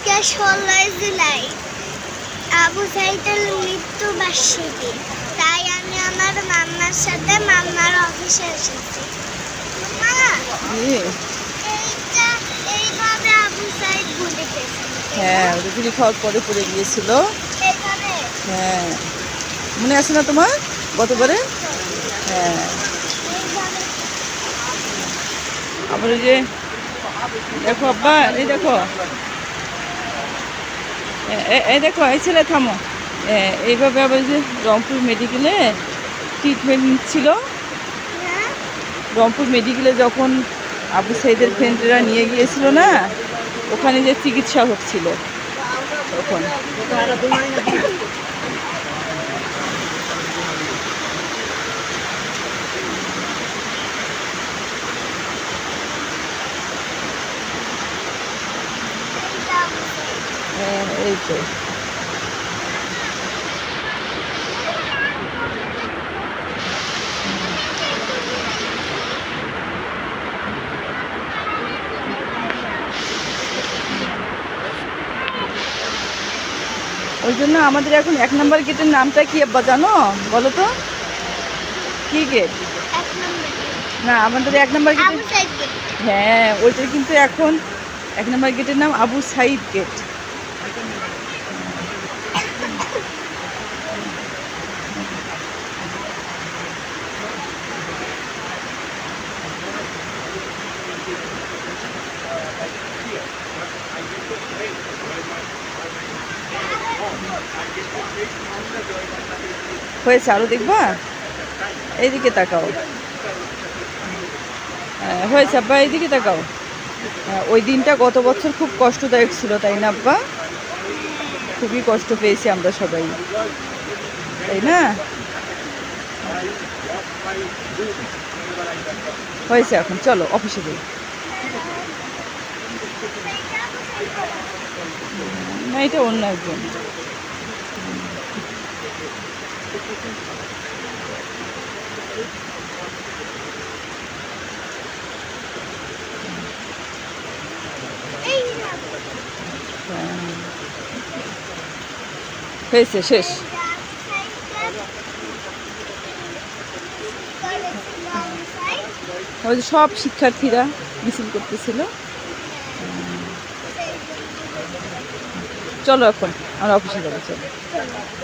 আজকে 16 জুলাই আবু সাইদের মৃত্যুবার্ষিকী, তাই আমি আমার মাম্মার সাথে মাম্মার অফিসে এসেছি। এইভাবে আবু সাইদ গুলি পেয়েছিল। হ্যাঁ, গুলি খাওয়ার পরে পড়ে গিয়েছিল। হ্যাঁ, মনে আছে না তোমার গতবারে? হ্যাঁ, আবার ওই যে দেখো আব্বা, এই দেখো, এই দেখো, এই ছেলে থামো। এইভাবে আবার যে রংপুর মেডিকেলে ট্রিটমেন্ট নিচ্ছিল। রংপুর মেডিকেলে যখন আবু সাইদের ফ্রেন্ডরা নিয়ে গিয়েছিল না, ওখানে যে চিকিৎসা হচ্ছিল তখন। হ্যাঁ, এই তো। ওই জন্য আমাদের এখন 1 নম্বর গেটের নামটা কি আব্বা জানো? বলো তো, কি গেট? না, আমাদের 1 নম্বর গেট। হ্যাঁ, ওইটার কিন্তু এখন 1 নম্বর গেটের নাম আবু সাইদ গেট। হয়েছে, আরো দেখবা? এইদিকে তাকাও। হয়েছে আব্বা, এইদিকে তাকাও। ওই দিনটা গত বছর খুব কষ্টদায়ক ছিল, তাই না আব্বা? খুবই কষ্ট পেয়েছি আমরা সবাই, তাই না? হয়েছে, এখন চলো অফিসে যাই। না, এটা অন্য একজন। হয়েছে, শেষ। ওই সব শিক্ষার্থীরা মিছিল করতেছিল। চলো এখন আমরা অফিসে যাবো, চলো।